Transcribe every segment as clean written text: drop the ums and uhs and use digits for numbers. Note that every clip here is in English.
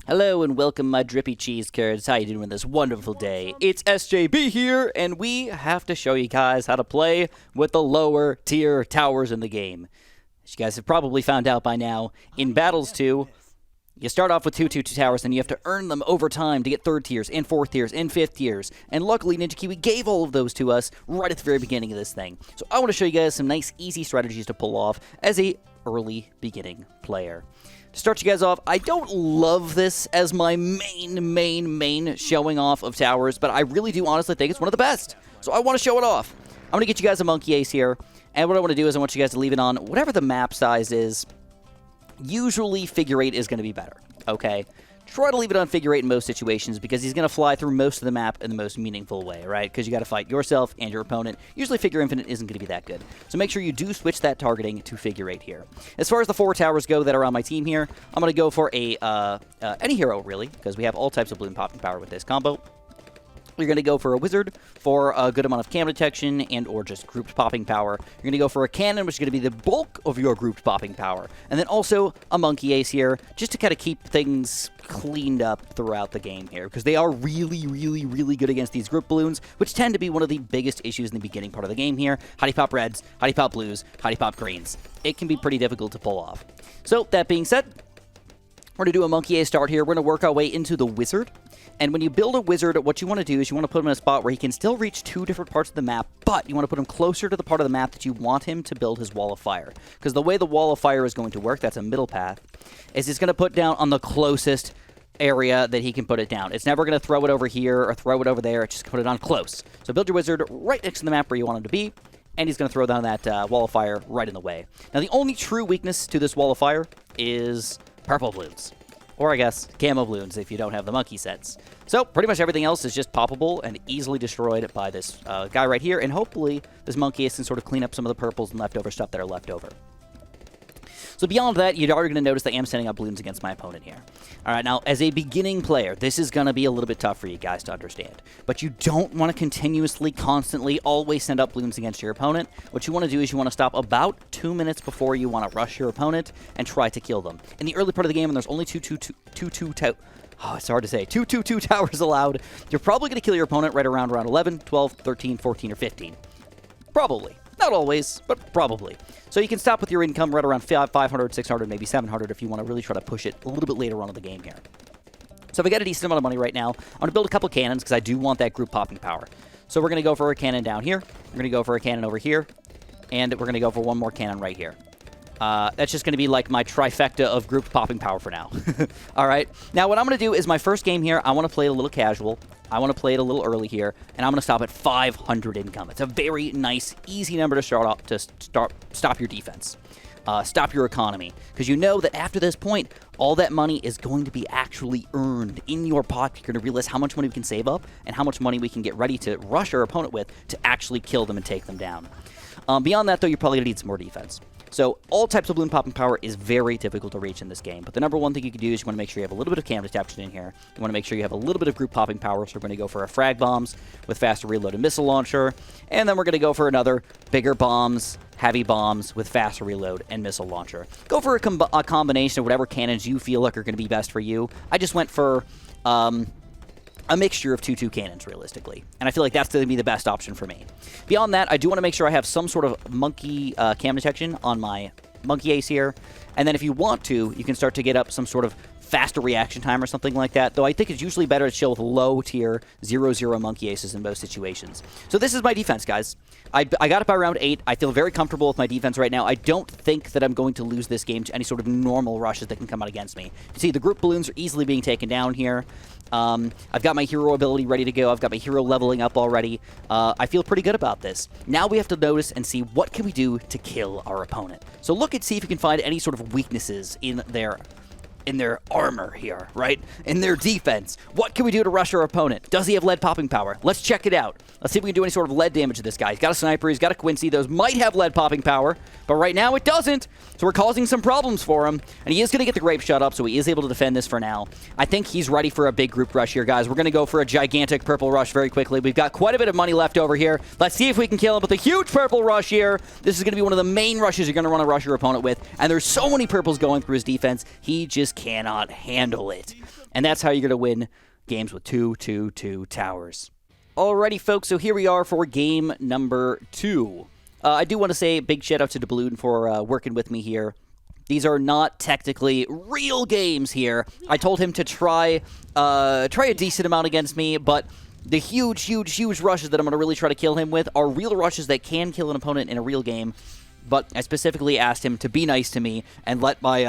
Hello and welcome, my drippy cheese curds. How you doing this wonderful day? It's SJB here, and we have to show you guys how to play with the lower tier towers in the game. As you guys have probably found out by now, in Battles 2, you start off with two towers, and you have to earn them over time to get 3rd tiers, and 4th tiers, and 5th tiers. And luckily, Ninja Kiwi gave all of those to us right at the very beginning of this thing. So I want to show you guys some nice, easy strategies to pull off as a early beginning player. To start you guys off, I don't love this as my main showing off of towers, but I really do honestly think it's one of the best. So I want to show it off. I'm going to get you guys a monkey ace here, and what I want to do is I want you guys to leave it on whatever the map size is. Usually figure 8 is going to be better, okay? Try to leave it on figure 8 in most situations because he's going to fly through most of the map in the most meaningful way, right? Because you got to fight yourself and your opponent. Usually figure infinite isn't going to be that good. So make sure you do switch that targeting to figure 8 here. As far as the 4 towers go that are on my team here, I'm going to go for a any hero, really, because we have all types of balloon popping power with this combo. You're going to go for a wizard for a good amount of cam detection and or just grouped popping power. You're going to go for a cannon, which is going to be the bulk of your grouped popping power. And then also a monkey ace here, just to kind of keep things cleaned up throughout the game here, because they are really good against these group balloons, which tend to be one of the biggest issues in the beginning part of the game here. How do you pop reds? How do you pop blues? How do you pop greens? It can be pretty difficult to pull off. So, that being said, we're going to do a monkey ace start here. We're going to work our way into the wizard. And when you build a wizard, what you want to do is you want to put him in a spot where he can still reach 2 different parts of the map, but you want to put him closer to the part of the map that you want him to build his wall of fire. Because the way the wall of fire is going to work, that's a middle path, is it's going to put down on the closest area that he can put it down. It's never going to throw it over here or throw it over there. It's just going to put it on close. So build your wizard right next to the map where you want him to be, and he's going to throw down that wall of fire right in the way. Now, the only true weakness to this wall of fire is purple balloons. Or, I guess, camo balloons if you don't have the monkey sets. So, pretty much everything else is just poppable and easily destroyed by this guy right here. And hopefully, this monkey ace can sort of clean up some of the purples and leftover stuff that are left over. So beyond that, you're already going to notice that I am setting up balloons against my opponent here. All right, now, as a beginning player, this is going to be a little bit tough for you guys to understand. But you don't want to continuously, constantly, always send up balloons against your opponent. What you want to do is you want to stop about 2 minutes before you want to rush your opponent and try to kill them. In the early part of the game, when there's only two towers allowed, you're probably going to kill your opponent right around round 11, 12, 13, 14, or 15. Probably. Not always, but probably. So you can stop with your income right around 500, 600, maybe 700 if you want to really try to push it a little bit later on in the game here. So if I get a decent amount of money right now, I'm going to build a couple cannons because I do want that group popping power. So we're going to go for a cannon down here. We're going to go for a cannon over here. And we're going to go for one more cannon right here. That's just going to be like my trifecta of grouped popping power for now. All right. Now, what I'm going to do is my first game here, I want to play it a little casual. I want to play it a little early here, and I'm going to stop at 500 income. It's a very nice, easy number to start off to stop your defense, stop your economy, because you know that after this point, all that money is going to be actually earned in your pocket. You're going to realize how much money we can save up and how much money we can get ready to rush our opponent with to actually kill them and take them down. Beyond that, though, you're probably going to need some more defense. So all types of balloon popping power is very difficult to reach in this game. But the number one thing you can do is you want to make sure you have a little bit of cam detection in here. You want to make sure you have a little bit of group popping power. So we're going to go for a frag bombs with faster reload and missile launcher. And then we're going to go for another bigger bombs, heavy bombs with faster reload and missile launcher. Go for a combination of whatever cannons you feel like are going to be best for you. I just went for a mixture of 2 cannons, realistically. And I feel like that's going to be the best option for me. Beyond that, I do want to make sure I have some sort of monkey cam detection on my monkey ace here. And then if you want to, you can start to get up some sort of faster reaction time or something like that, though I think it's usually better to chill with low-tier 0-0 monkey aces in most situations. So this is my defense, guys. I got it by round 8. I feel very comfortable with my defense right now. I don't think that I'm going to lose this game to any sort of normal rushes that can come out against me. You see, the group balloons are easily being taken down here. I've got my hero ability ready to go. I've got my hero leveling up already. I feel pretty good about this. Now we have to notice and see what can we do to kill our opponent. So look and see if you can find any sort of weaknesses in their armor here, right? In their defense. What can we do to rush our opponent? Does he have lead popping power? Let's check it out. Let's see if we can do any sort of lead damage to this guy. He's got a sniper. He's got a Quincy. Those might have lead popping power, but right now it doesn't. So we're causing some problems for him, and he is going to get the grape shut up, so he is able to defend this for now. I think he's ready for a big group rush here, guys. We're going to go for a gigantic purple rush very quickly. We've got quite a bit of money left over here. Let's see if we can kill him with a huge purple rush here. This is going to be one of the main rushes you're going to want to rush your opponent with, and there's so many purples going through his defense, he just cannot handle it. And that's how you're going to win games with 2 towers. Alrighty, folks, so here we are for game number 2. I do want to say a big shout out to Bloons for working with me here. These are not technically real games here. I told him to try a decent amount against me, but the huge rushes that I'm going to really try to kill him with are real rushes that can kill an opponent in a real game. But I specifically asked him to be nice to me and let my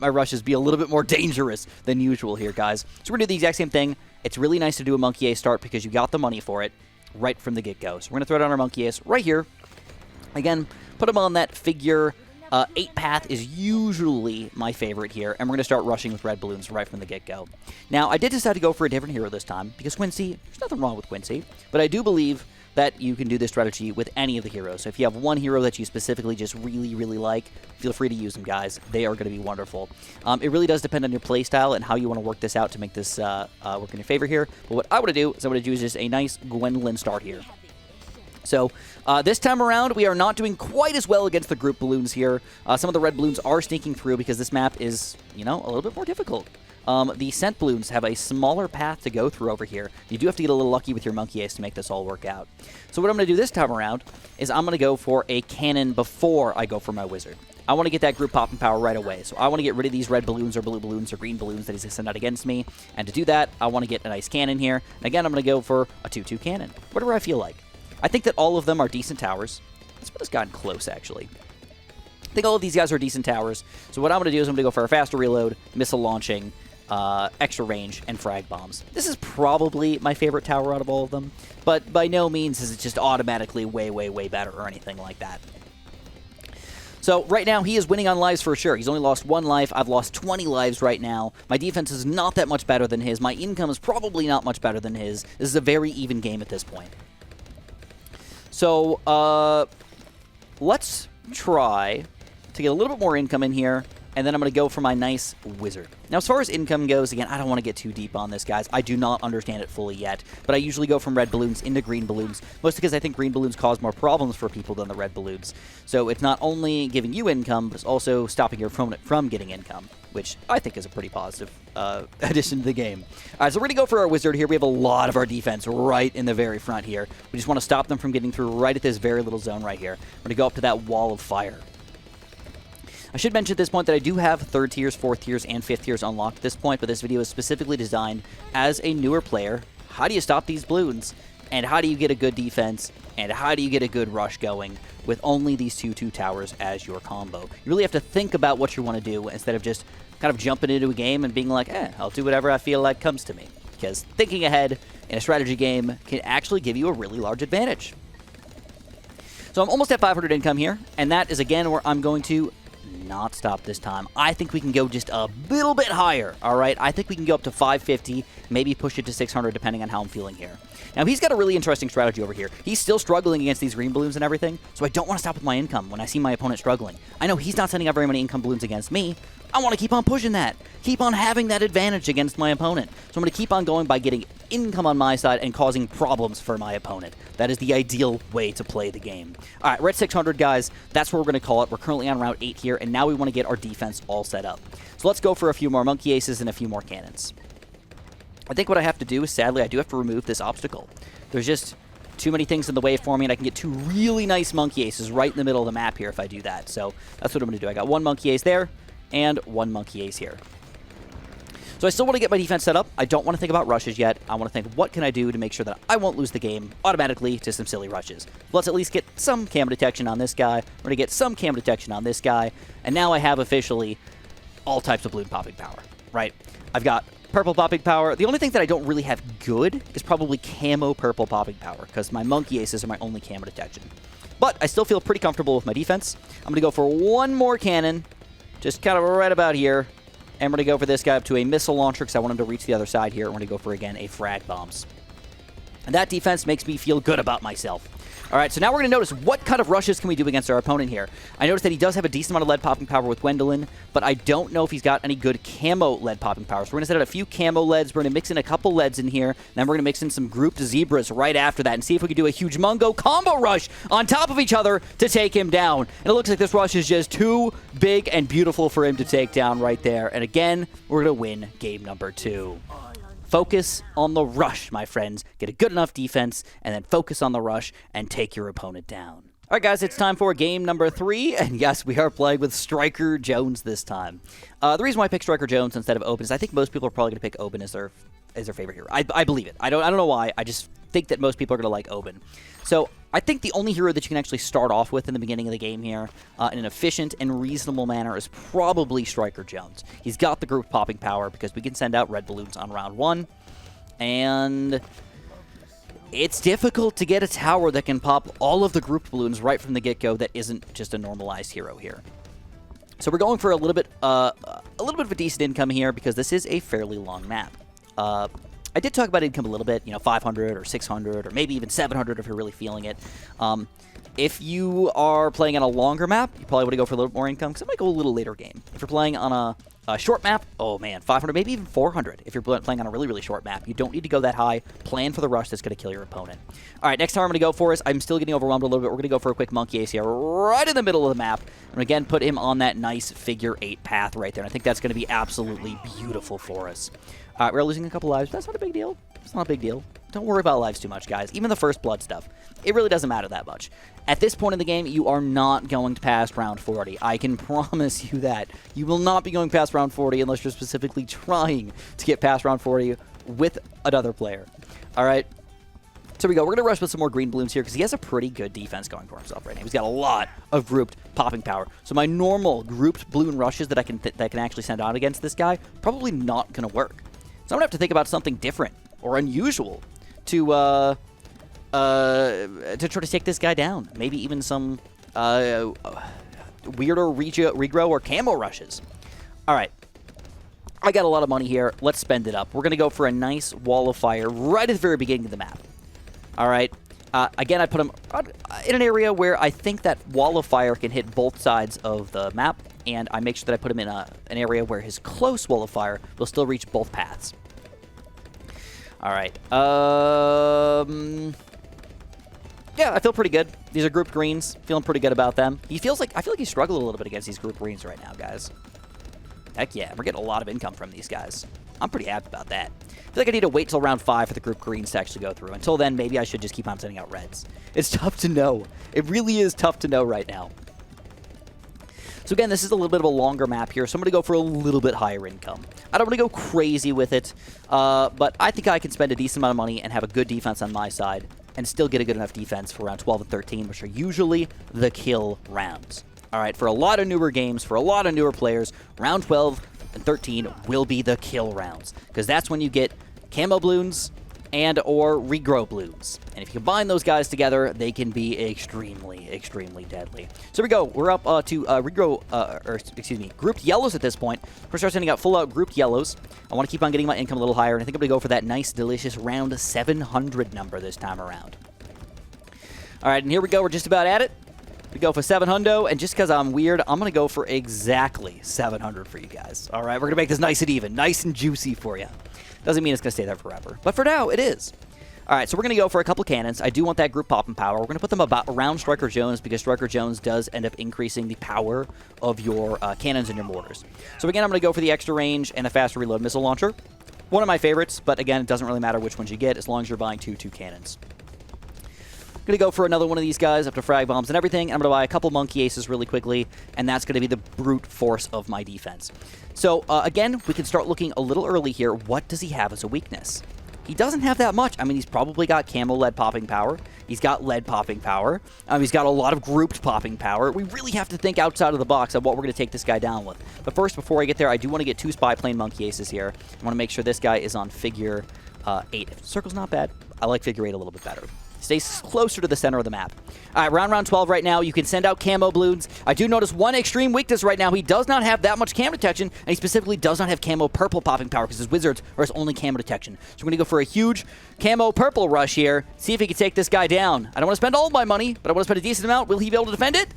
rushes be a little bit more dangerous than usual here, guys. So we're going to do the exact same thing. It's really nice to do a Monkey Ace start because you got the money for it right from the get-go. So we're going to throw down our Monkey Ace right here. Again, put him on that figure 8 path is usually my favorite here, and we're going to start rushing with red balloons right from the get-go. Now, I did decide to go for a different hero this time, because Quincy, there's nothing wrong with Quincy, but I do believe that you can do this strategy with any of the heroes. So if you have one hero that you specifically just really like, feel free to use them, guys. They are going to be wonderful. It really does depend on your playstyle and how you want to work this out to make this work in your favor here. But what I want to do is just a nice Gwendolyn start here. So this time around, we are not doing quite as well against the group balloons here. Some of the red balloons are sneaking through because this map is, you know, a little bit more difficult. The scent balloons have a smaller path to go through over here. You do have to get a little lucky with your Monkey Ace to make this all work out. So what I'm going to do this time around is I'm going to go for a cannon before I go for my wizard. I want to get that group popping power right away. So I want to get rid of these red balloons or blue balloons or green balloons that he's going to send out against me. And to do that, I want to get a nice cannon here. And again, I'm going to go for a 2-2 cannon, whatever I feel like. I think that all of them are decent towers. Let's put this guy in close, actually. I think all of these guys are decent towers. So what I'm going to do is I'm going to go for a faster reload, missile launching, extra range, and frag bombs. This is probably my favorite tower out of all of them, but by no means is it just automatically way better or anything like that. So right now, he is winning on lives for sure. He's only lost 1 life. I've lost 20 lives right now. My defense is not that much better than his. My income is probably not much better than his. This is a very even game at this point. So, let's try to get a little bit more income in here, and then I'm going to go for my nice wizard. Now, as far as income goes, again, I don't want to get too deep on this, guys. I do not understand it fully yet, but I usually go from red balloons into green balloons, mostly because I think green balloons cause more problems for people than the red balloons. So it's not only giving you income, but it's also stopping your opponent from getting income, which I think is a pretty positive addition to the game. All right, so we're going to go for our wizard here. We have a lot of our defense right in the very front here. We just want to stop them from getting through right at this very little zone right here. We're going to go up to that wall of fire. I should mention at this point that I do have 3rd tiers, 4th tiers, and 5th tiers unlocked at this point, but this video is specifically designed as a newer player. How do you stop these balloons? And how do you get a good defense? And how do you get a good rush going with only these 2-2 towers as your combo? You really have to think about what you want to do instead of just kind of jumping into a game and being like, I'll do whatever I feel like comes to me. Because thinking ahead in a strategy game can actually give you a really large advantage. So I'm almost at 500 income here, and that is, again, where I'm going to not stop this time. I think we can go just a little bit higher, all right? I think we can go up to 550, maybe push it to 600, depending on how I'm feeling here. Now, he's got a really interesting strategy over here. He's still struggling against these green balloons and everything, so I don't want to stop with my income when I see my opponent struggling. I know he's not sending out very many income balloons against me. I want to keep on pushing that. Keep on having that advantage against my opponent. So I'm going to keep on going by getting income on my side and causing problems for my opponent. That is the ideal way to play the game. All right, we're at 600, guys. That's where we're going to call it. We're currently on round 8 here, and now we want to get our defense all set up. So let's go for a few more Monkey Aces and a few more cannons. I think what I have to do is, sadly, I do have to remove this obstacle. There's just too many things in the way for me, and I can get 2 really nice Monkey Aces right in the middle of the map here if I do that. So that's what I'm going to do. I got 1 Monkey Ace there and 1 Monkey Ace here. So I still want to get my defense set up. I don't want to think about rushes yet. I want to think, what can I do to make sure that I won't lose the game automatically to some silly rushes? Let's at least get some camo detection on this guy. We're going to get some camo detection on this guy. And now I have officially all types of balloon popping power, right? I've got purple popping power. The only thing that I don't really have good is probably camo purple popping power, because my Monkey Aces are my only camo detection. But I still feel pretty comfortable with my defense. I'm going to go for 1 more cannon, just kind of right about here. And we're going to go for this guy up to a missile launcher because I want him to reach the other side here. We're going to go for, again, a frag bombs. And that defense makes me feel good about myself. All right, so now we're going to notice what kind of rushes can we do against our opponent here. I noticed that he does have a decent amount of lead popping power with Gwendolyn, but I don't know if he's got any good camo lead popping power. So we're going to set out a few camo leads. We're going to mix in a couple leads in here. Then we're going to mix in some grouped zebras right after that and see if we can do a huge Mungo combo rush on top of each other to take him down. And it looks like this rush is just too big and beautiful for him to take down right there. And again, we're going to win game number 2. Focus on the rush, my friends. Get a good enough defense, and then focus on the rush and take your opponent down. All right, guys, it's time for game number 3, and yes, we are playing with Striker Jones this time. The reason why I picked Striker Jones instead of Oben is I think most people are probably going to pick Oben as their favorite hero. I believe it. I don't know why. I just think that most people are going to like Oben. So I think the only hero that you can actually start off with in the beginning of the game here in an efficient and reasonable manner is probably Striker Jones. He's got the group popping power because we can send out red balloons on round 1, and it's difficult to get a tower that can pop all of the grouped balloons right from the get-go that isn't just a normalized hero here. So we're going for a little bit of a decent income here because this is a fairly long map. I did talk about income a little bit, 500 or 600 or maybe even 700 if you're really feeling it. If you are playing on a longer map, you probably want to go for a little more income because it might go a little later game. If you're playing on a short map, oh man, 500, maybe even 400. If you're playing on a really, really short map, you don't need to go that high. Plan for the rush that's going to kill your opponent. All right, next time I'm going to go for is, I'm still getting overwhelmed a little bit. We're going to go for a quick monkey ace here right in the middle of the map. And again, put him on that nice figure 8 path right there. And I think that's going to be absolutely beautiful for us. We're losing a couple lives, but that's not a big deal. It's not a big deal. Don't worry about lives too much, guys. Even the first blood stuff, it really doesn't matter that much. At this point in the game, you are not going past round 40. I can promise you that. You will not be going past round 40 unless you're specifically trying to get past round 40 with another player. All right. So we go. We're going to rush with some more green balloons here because he has a pretty good defense going for himself right now. He's got a lot of grouped popping power. So my normal grouped balloon rushes that I can actually send out against this guy, probably not going to work. So I'm going to have to think about something different or unusual to try to take this guy down. Maybe even some weirder regrow or camo rushes. All right. I got a lot of money here. Let's spend it up. We're going to go for a nice wall of fire right at the very beginning of the map. All right. Again, I put him in an area where I think that wall of fire can hit both sides of the map, and I make sure that I put him in an area where his close wall of fire will still reach both paths. All right. Yeah, I feel pretty good. These are grouped greens. Feeling pretty good about them. I feel like he's struggling a little bit against these grouped greens right now, guys. Heck yeah, we're getting a lot of income from these guys. I'm pretty happy about that. I feel like I need to wait till round 5 for the group greens to actually go through. Until then, maybe I should just keep on sending out reds. It's tough to know. It really is tough to know right now. So again, this is a little bit of a longer map here, so I'm going to go for a little bit higher income. I don't want to go crazy with it, but I think I can spend a decent amount of money and have a good defense on my side and still get a good enough defense for round 12 and 13, which are usually the kill rounds. All right, for a lot of newer games, for a lot of newer players, round 12 and 13 will be the kill rounds, because that's when you get camo balloons and or regrow balloons. And if you combine those guys together, they can be extremely, extremely deadly. So here we go. We're up to grouped yellows at this point. We're going to start sending out full-out grouped yellows. I want to keep on getting my income a little higher, and I think I'm going to go for that nice, delicious round 700 number this time around. All right, and here we go. We're just about at it. We go for 700, and just because I'm weird, I'm going to go for exactly 700 for you guys. All right, we're going to make this nice and even, nice and juicy for you. Doesn't mean it's going to stay there forever, but for now, it is. All right, so we're going to go for a couple cannons. I do want that group popping power. We're going to put them around Striker Jones because Striker Jones does end up increasing the power of your cannons and your mortars. So again, I'm going to go for the extra range and the faster reload missile launcher. One of my favorites, but again, it doesn't really matter which ones you get as long as you're buying two cannons. I'm going to go for another one of these guys up to frag bombs and everything. I'm going to buy a couple monkey aces really quickly, and that's going to be the brute force of my defense. So again, we can start looking a little early here. What does he have as a weakness? He doesn't have that much. I mean, he's probably got camo lead popping power. He's got lead popping power. He's got a lot of grouped popping power. We really have to think outside of the box of what we're going to take this guy down with. But first, before I get there, I do want to get 2 spy plane monkey aces here. I want to make sure this guy is on figure 8. Circle's not bad. I like figure 8 a little bit better. Stay closer to the center of the map. All right, round 12 right now. You can send out camo Bloons. I do notice one extreme weakness right now. He does not have that much camo detection, and he specifically does not have camo purple popping power because his wizards are his only camo detection. So we're going to go for a huge camo purple rush here. See if he can take this guy down. I don't want to spend all of my money, but I want to spend a decent amount. Will he be able to defend it?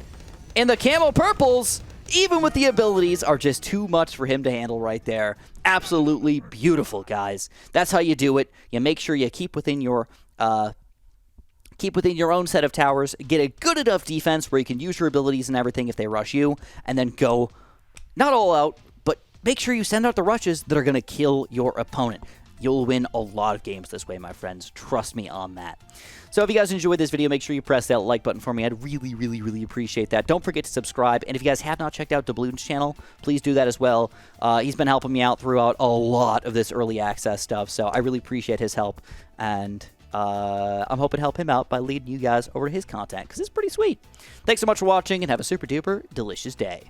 And the camo purples, even with the abilities, are just too much for him to handle right there. Absolutely beautiful, guys. That's how you do it. You make sure you keep within your own set of towers, get a good enough defense where you can use your abilities and everything if they rush you, and then go, not all out, but make sure you send out the rushes that are going to kill your opponent. You'll win a lot of games this way, my friends. Trust me on that. So if you guys enjoyed this video, make sure you press that like button for me. I'd really, really, really appreciate that. Don't forget to subscribe. And if you guys have not checked out the Bloons channel, please do that as well. He's been helping me out throughout a lot of this early access stuff, so I really appreciate his help. And I'm hoping to help him out by leading you guys over to his content, because it's pretty sweet. Thanks so much for watching, and have a super duper delicious day.